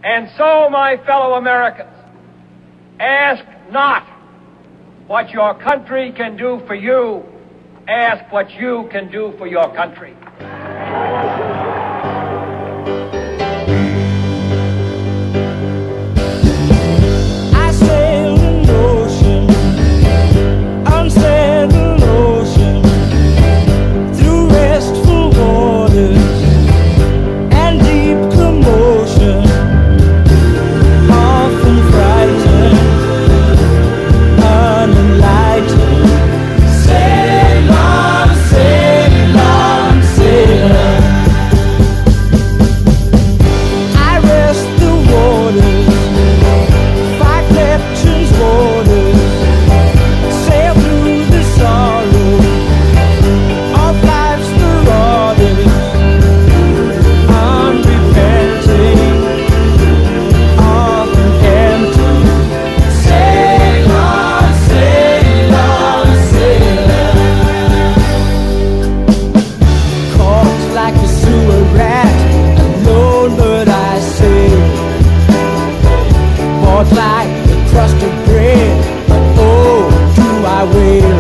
And so, my fellow Americans, ask not what your country can do for you, ask what you can do for your country. I sail an ocean, unsettled ocean, through restful waters and deep commotion, often frightened, unenlightened. Sail on, sail on, sail on. I rest the waters, fight Neptune's waters, sail through the sorrow of life's marauders, unrepenting, often empty. Sail on, sail on, sail on. Caught like a sewer rat, alone but I sail. Bought like the crust of bread, but oh, do I wail.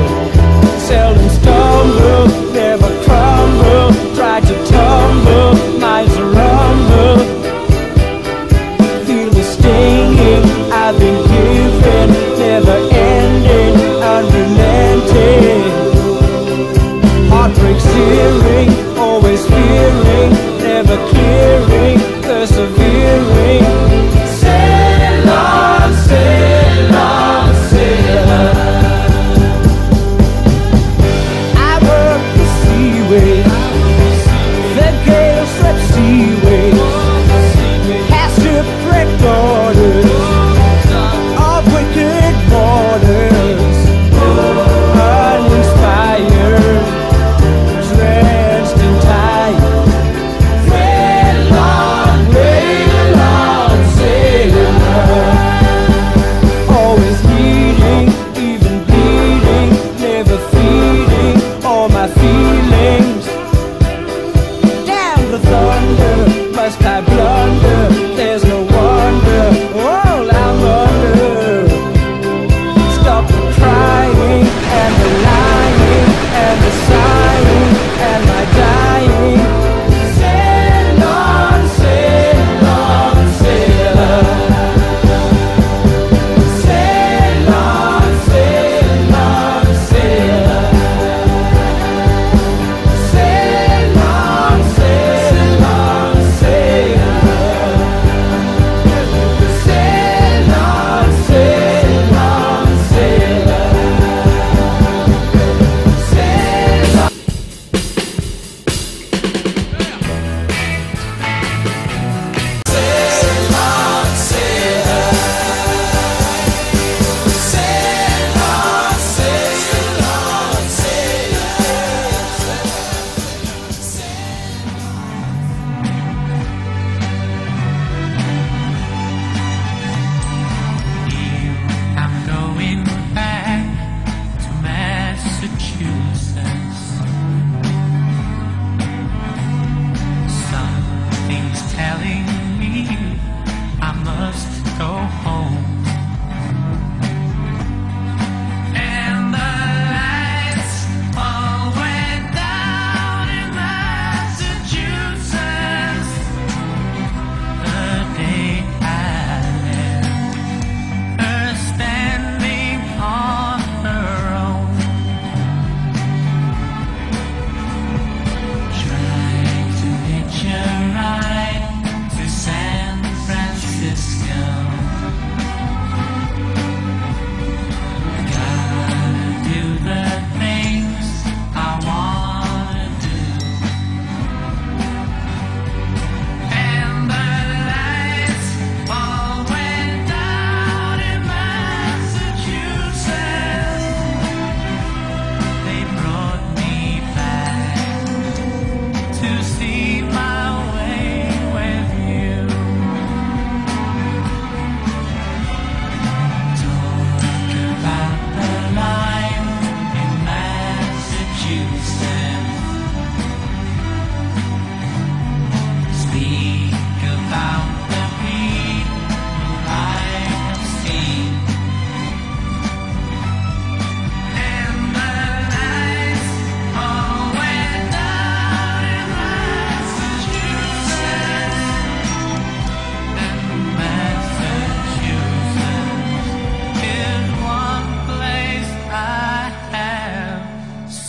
Seldom stumble, never crumble, try to tumble, minds rumble. Feel the stinging I've been given, never ending, unrelenting. Heartbreak searing, always fearing, never clearing, persevering. Sail on, sail on, sail on. I work the seaways, the gale swept seaways, past shipwrecked daughters of wicked waters, uninspired, drenched and tired. Rail on,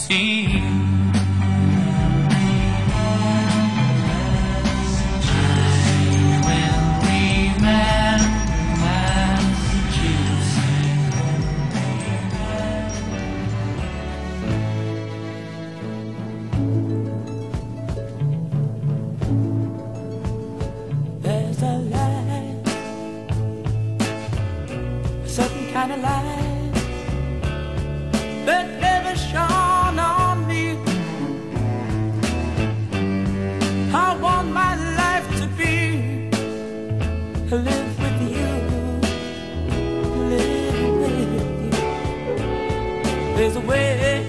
see you. There's a light, a certain kind of light that never shone on me. I want my life to be live with you, live with you. There's a way,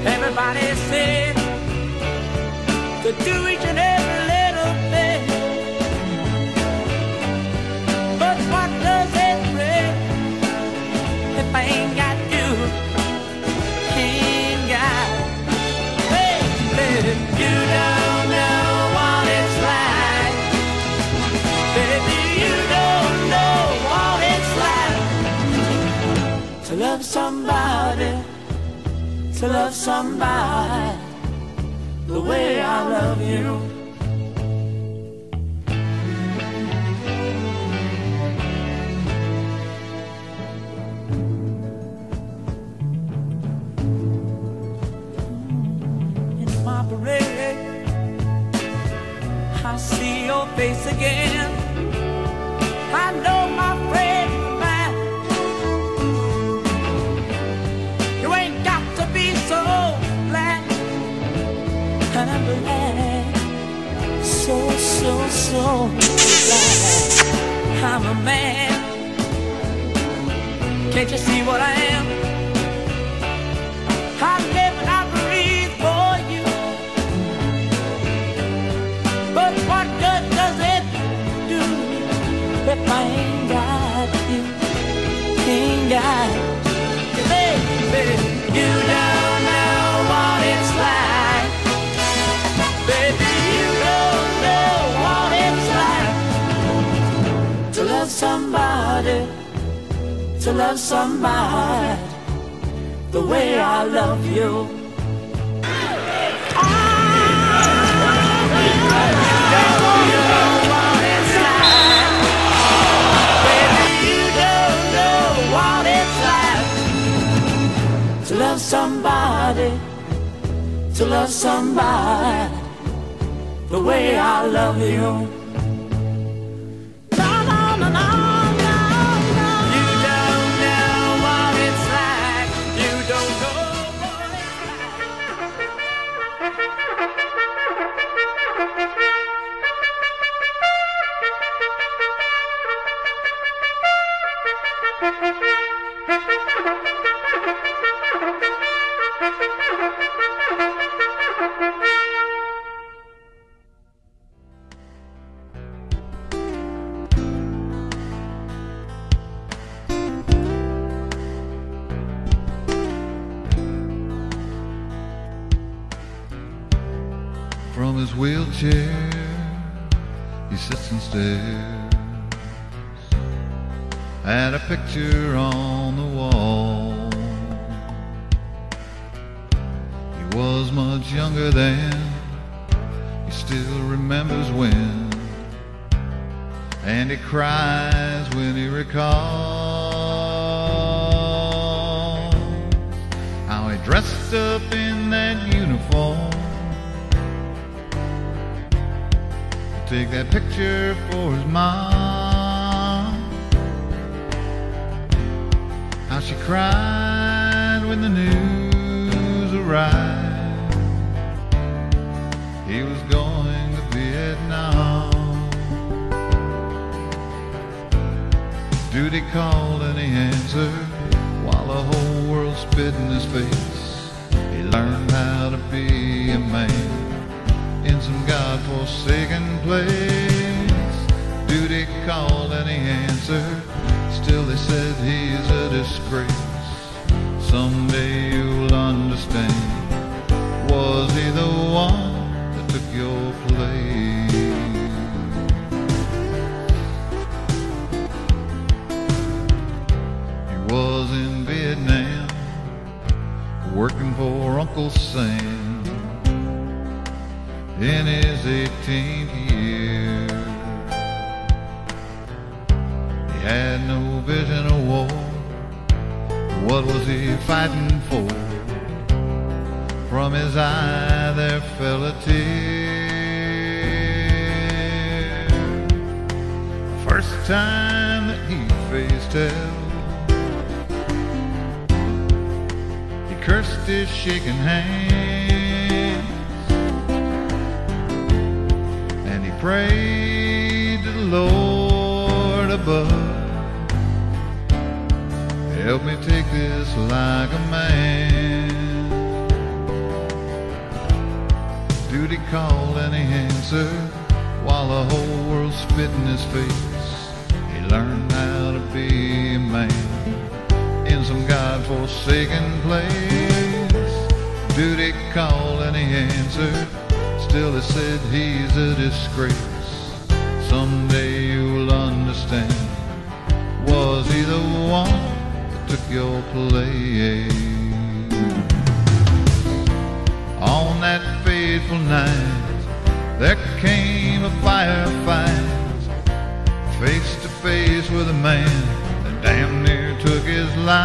everybody said, to do each and every little thing. But what does it bring if I ain't got you? Ain't got, baby, you don't know what it's like. Baby, you don't know what it's like to love somebody, to love somebody the way I love you. In my parade, I see your face again. I know my friend of mine. You ain't got to be so black. And I'm glad, so glad I'm a man. Can't you see what I am? I live and I breathe for you. But what good does it do if I ain't got you? Ain't got you, baby. You don't know what it's like. Baby, you don't know what it's like to love somebody, to love somebody the way I love you. To love somebody, to love somebody the way I love you. No, no, no, no, no, no. You don't know what it's like. You don't know what From his wheelchair, he sits and stares at a picture on the wall. He was much younger then, he still remembers when, and he cries when he recalls how he dressed up in that uniform. Take that picture for his mom. How she cried when the news arrived. He was going to Vietnam. Duty called and he answered while the whole world spit in his face. He learned how to be a man in some God-forsaken place. Duty called and he answered, still they said he's a disgrace. Someday you'll understand, was he the one that took your place? He was in Vietnam vision of war. What was he fighting for? From his eye there fell a tear. First time that he faced hell, he cursed his shaking hands, and he prayed to the Lord above, help me take this like a man. Duty called and he answered, while the whole world spit in his face. He learned how to be a man in some God-forsaken place. Duty called and he answered, still he said he's a disgrace. Someday you'll understand. Was he the one that took your place? On that fateful night, there came a firefight, face to face with a man that damn near took his life.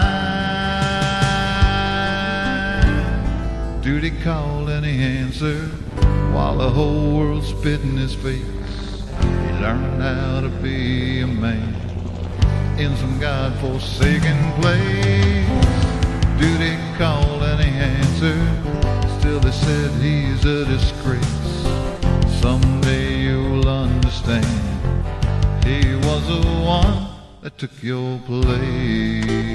Duty called and he answered, while the whole world spit in his face. He learned how to be a man in some God-forsaken place. Duty called and he answered, still they said he's a disgrace. Someday you'll understand. He was the one that took your place.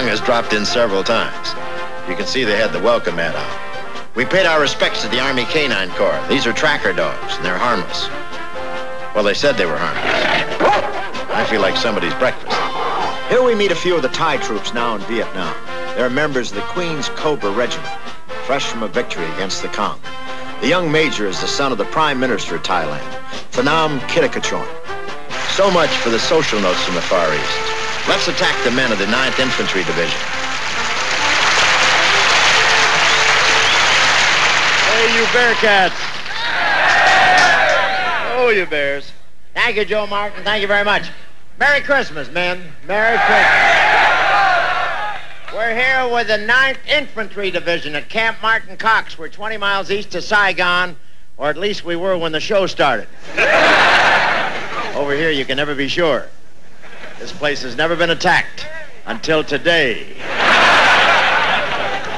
Has dropped in several times. You can see they had the welcome mat out. We paid our respects to the Army Canine Corps. These are tracker dogs, and they're harmless. Well, they said they were harmless. I feel like somebody's breakfast. Here we meet a few of the Thai troops now in Vietnam. They're members of the Queen's Cobra Regiment, fresh from a victory against the Kong. The young major is the son of the Prime Minister of Thailand, Phnom Kittikachorn. So much for the social notes from the Far East. Let's attack the men of the 9th Infantry Division. Hey, you Bearcats. Oh, you bears. Thank you, Joe Martin. Thank you very much. Merry Christmas, men. Merry Christmas. We're here with the 9th Infantry Division at Camp Martin Cox. We're 20 miles east of Saigon, or at least we were when the show started. Over here, you can never be sure. This place has never been attacked until today.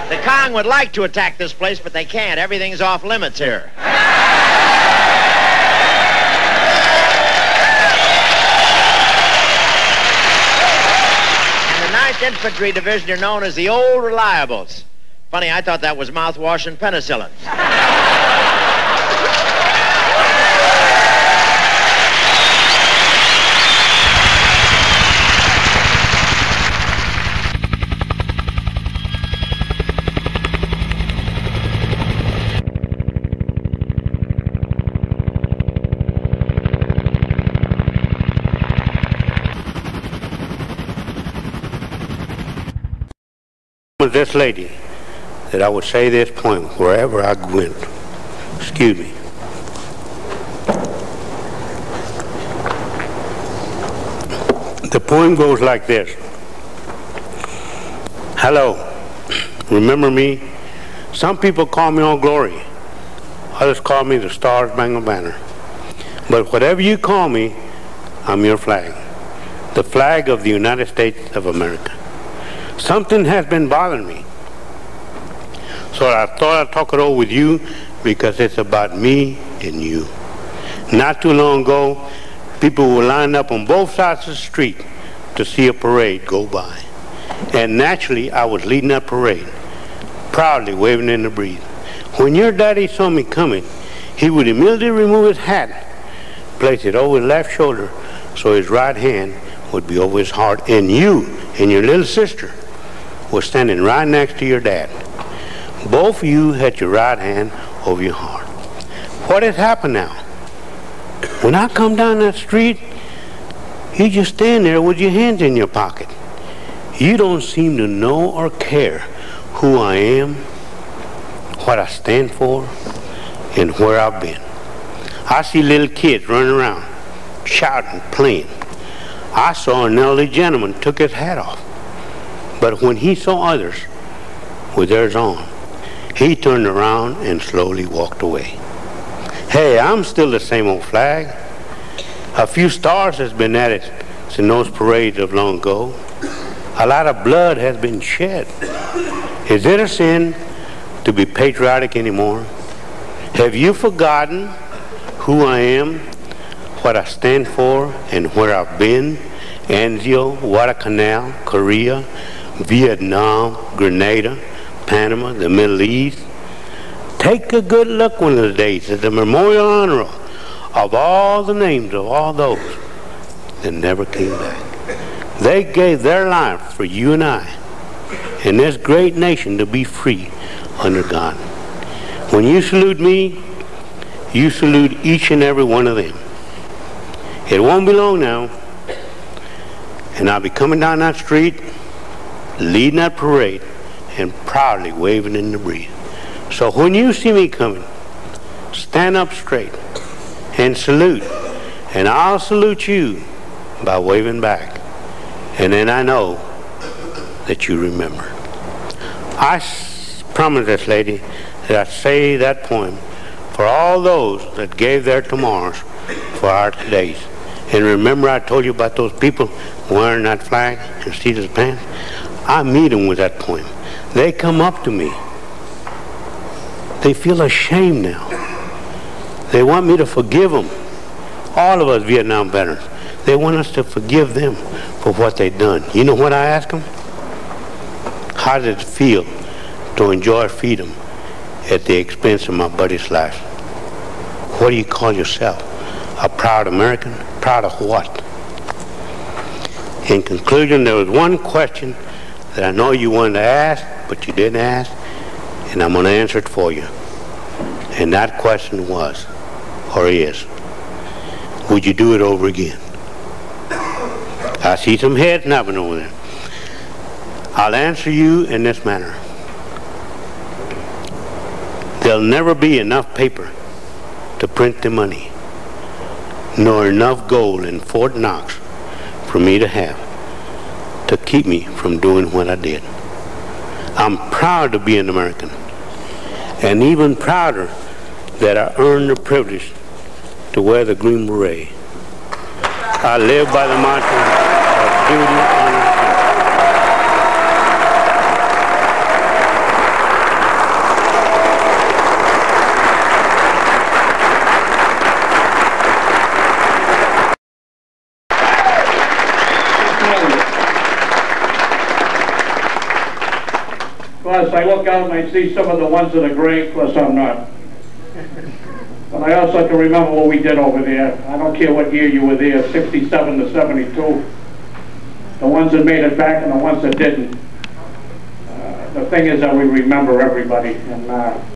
The Kong would like to attack this place, but they can't. Everything's off limits here. Infantry Division are known as the Old Reliables. Funny, I thought that was mouthwash and penicillin. This lady that I would say this poem wherever I went. Excuse me. The poem goes like this. Hello, remember me? Some people call me Old Glory. Others call me the Star Spangled Banner. But whatever you call me, I'm your flag. The flag of the United States of America. Something has been bothering me. So I thought I'd talk it over with you because it's about me and you. Not too long ago, people were lined up on both sides of the street to see a parade go by. And naturally, I was leading that parade, proudly waving in the breeze. When your daddy saw me coming, he would immediately remove his hat, place it over his left shoulder so his right hand would be over his heart, and you and your little sister was standing right next to your dad. Both of you had your right hand over your heart. What has happened now? When I come down that street, you just stand there with your hands in your pocket. You don't seem to know or care who I am, what I stand for, and where I've been. I see little kids running around, shouting, playing. I saw an elderly gentleman took his hat off. But when he saw others with theirs on, he turned around and slowly walked away. Hey, I'm still the same old flag. A few stars has been added since those parades of long ago. A lot of blood has been shed. Is it a sin to be patriotic anymore? Have you forgotten who I am, what I stand for, and where I've been? Anzio, Guadalcanal, Korea, Vietnam, Grenada, Panama, the Middle East. Take a good look one of the days at the memorial honor of all the names of all those that never came back. They gave their life for you and I and this great nation to be free under God. When you salute me, you salute each and every one of them. It won't be long now, and I'll be coming down that street, leading that parade, and proudly waving in the breeze. So when you see me coming, stand up straight and salute, and I'll salute you by waving back. And then I know that you remember. I promised this lady that I'd say that poem for all those that gave their tomorrows for our todays. And remember I told you about those people wearing that flag and Caesar's pants? I meet them with that poem. They come up to me. They feel ashamed now. They want me to forgive them. All of us Vietnam veterans. They want us to forgive them for what they've done. You know what I ask them? How does it feel to enjoy freedom at the expense of my buddy's life? What do you call yourself? A proud American? Proud of what? In conclusion, there was one question that I know you wanted to ask, but you didn't ask, and I'm going to answer it for you. And that question was, or is, would you do it over again? I see some heads nodding over there. I'll answer you in this manner. There'll never be enough paper to print the money, nor enough gold in Fort Knox for me to have to keep me from doing what I did. I'm proud to be an American, and even prouder that I earned the privilege to wear the Green Beret. I live by the mantra of duty, honor, and Plus, I look out and I see some of the ones that are great, plus I'm not. But I also can remember what we did over there. I don't care what year you were there, 67 to 72. The ones that made it back and the ones that didn't. The thing is that we remember everybody. And